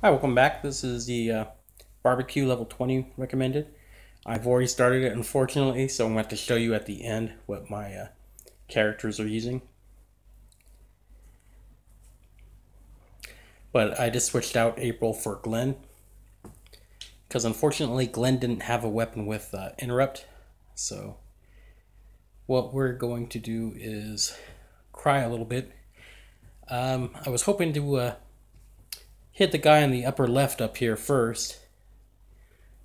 Hi, welcome back. This is the barbecue level 20 recommended. I've already started it, unfortunately, so I'm going to have to show you at the end what my characters are using. But I just switched out April for Glenn, because unfortunately Glenn didn't have a weapon with interrupt. So what we're going to do is cry a little bit. I was hoping to hit the guy in the upper left up here first,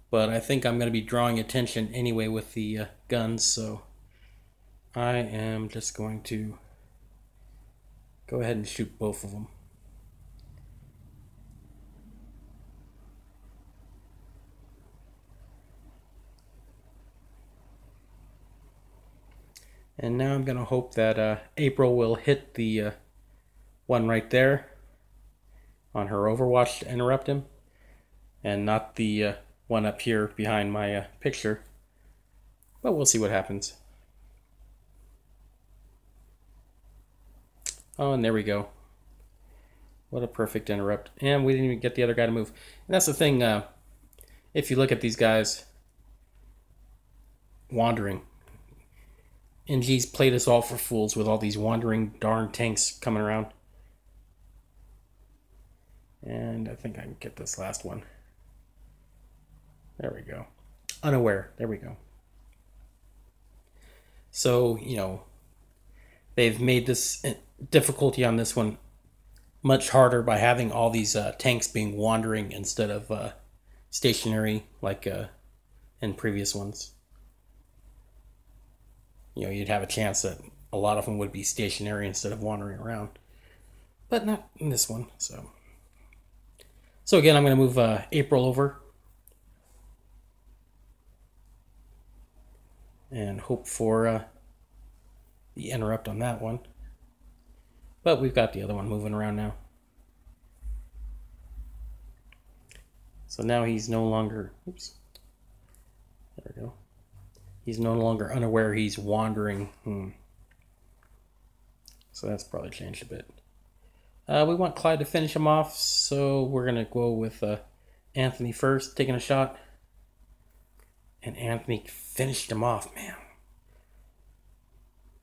but I think I'm going to be drawing attention anyway with the guns, so I am just going to go ahead and shoot both of them. And now I'm going to hope that April will hit the one right there on her Overwatch to interrupt him, and not the one up here behind my picture. But we'll see what happens. Oh, and there we go. What a perfect interrupt. And we didn't even get the other guy to move. And that's the thing, if you look at these guys wandering, NG's played us all for fools with all these wandering darn tanks coming around. And I think I can get this last one. There we go. Unaware. There we go. So, you know, they've made this difficulty on this one much harder by having all these tanks being wandering instead of stationary like in previous ones. You know, you'd have a chance that a lot of them would be stationary instead of wandering around. But not in this one, so... So again, I'm going to move April over and hope for the interrupt on that one. But we've got the other one moving around now. So now he's no longer, oops, there we go. He's no longer unaware he's wandering. So that's probably changed a bit. We want Clyde to finish him off, so we're going to go with Anthony first, taking a shot. And Anthony finished him off, man.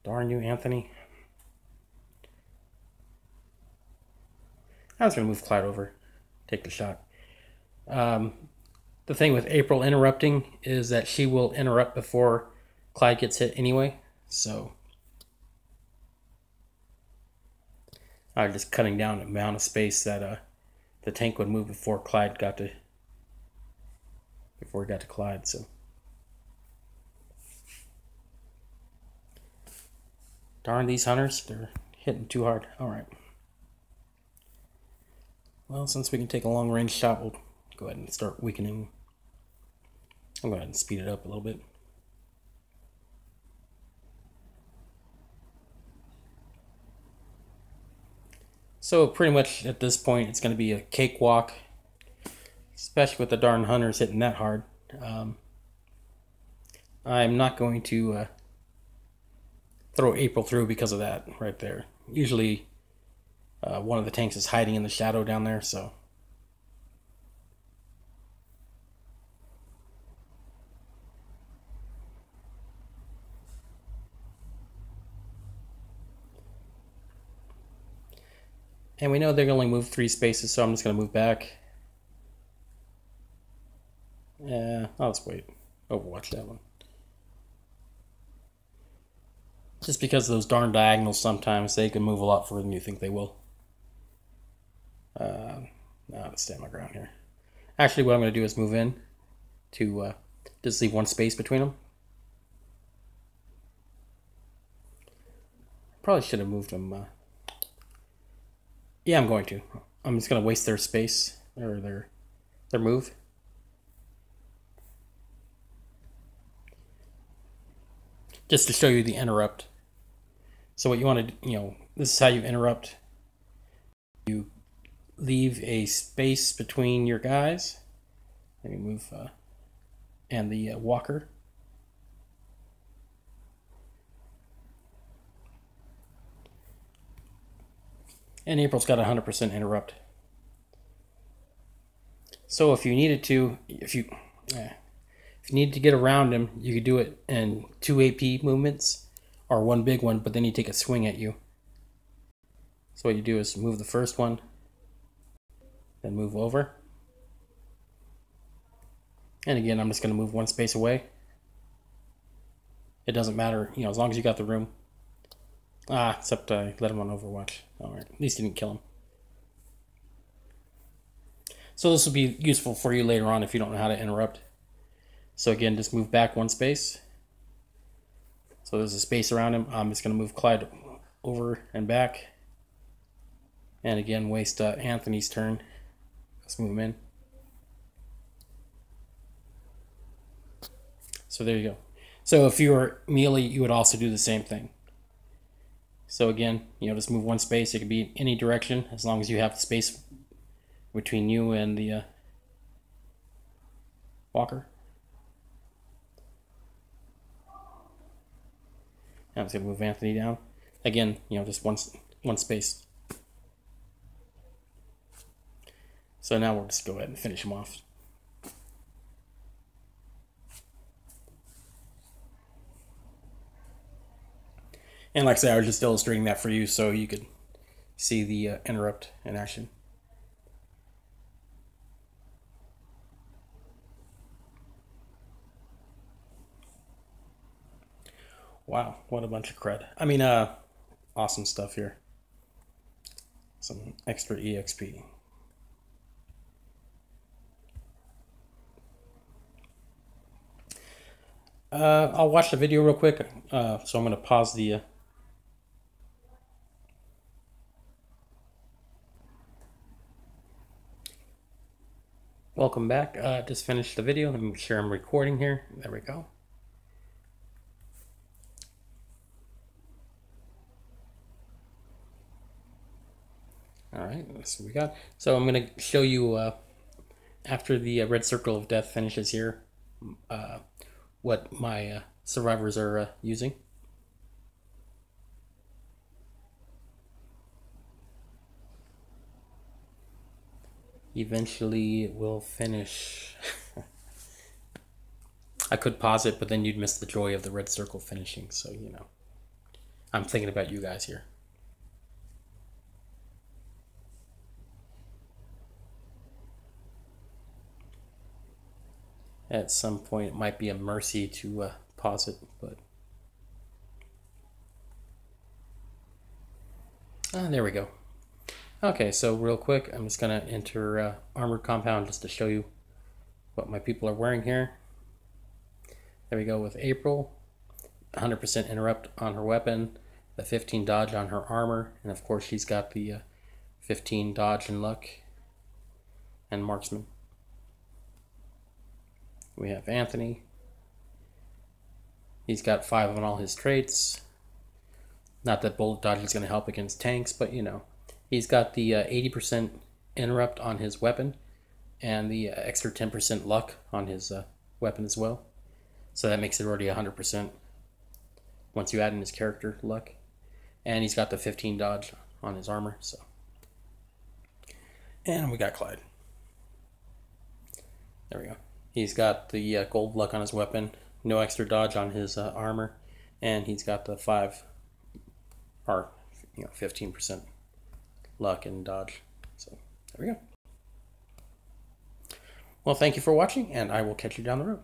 Darn you, Anthony. I was going to move Clyde over, take the shot. The thing with April interrupting is that she will interrupt before Clyde gets hit anyway, so... I'm just cutting down the amount of space that the tank would move before Clyde got to Clyde. So darn these hunters, they're hitting too hard. All right. Well, since we can take a long range shot, we'll go ahead and start weakening. I'll go ahead and speed it up a little bit. So pretty much at this point, it's going to be a cakewalk, especially with the darn hunters hitting that hard. I'm not going to throw April through because of that right there. Usually one of the tanks is hiding in the shadow down there, so... And we know they're going to only move 3 spaces, so I'm just going to move back. Yeah, I'll just wait. Overwatch that one. Just because of those darn diagonals, sometimes they can move a lot further than you think they will. Now I'll stand my ground here. Actually, what I'm going to do is move in to just leave 1 space between them. Probably should have moved them... Yeah, I'm going to. I'm just going to waste their space, or their move. Just to show you the interrupt. So what you want to, this is how you interrupt. You leave a space between your guys. Let me move, and the walker. And April's got 100% interrupt. So if you needed to, if you needed to get around him, you could do it in 2 AP movements or one big one, but then you take a swing at you. So what you do is move the first one, then move over. And again, I'm just going to move one space away. It doesn't matter, you know, as long as you got the room. Except I let him on Overwatch. Alright, at least he didn't kill him. So this will be useful for you later on if you don't know how to interrupt. So again, just move back one space. So there's a space around him. I'm just going to move Clyde over and back. And again, waste Anthony's turn. Let's move him in. So there you go. So if you were melee, you would also do the same thing. So again, you know, just move one space. It could be in any direction as long as you have the space between you and the walker. Now I'm just going to move Anthony down. Again, you know, just one space. So now we'll just go ahead and finish him off. And like I said, I was just illustrating that for you so you could see the interrupt in action. Wow, what a bunch of cred. I mean, awesome stuff here. Some extra EXP. I'll watch the video real quick. So I'm going to pause the... Welcome back. Just finished the video. Let me make sure I'm recording here. There we go. Alright, that's what we got. So I'm going to show you after the red circle of death finishes here what my survivors are using. Eventually it will finish. I could pause it, but then you'd miss the joy of the red circle finishing, so you know. I'm thinking about you guys here. At some point, it might be a mercy to pause it, but... there we go. Okay, so real quick, I'm just going to enter Armored Compound just to show you what my people are wearing here. There we go with April. 100% interrupt on her weapon, the 15 dodge on her armor, and of course she's got the 15 dodge and luck and marksman. We have Anthony. He's got 5 on all his traits. Not that bullet dodge is going to help against tanks, but you know. He's got the 80% interrupt on his weapon and the extra 10% luck on his weapon as well. So that makes it already 100% once you add in his character luck. And he's got the 15 dodge on his armor. So, and we got Clyde. There we go. He's got the gold luck on his weapon, no extra dodge on his armor, and he's got the 15% luck and dodge. So there we go. Well, thank you for watching, and I will catch you down the road.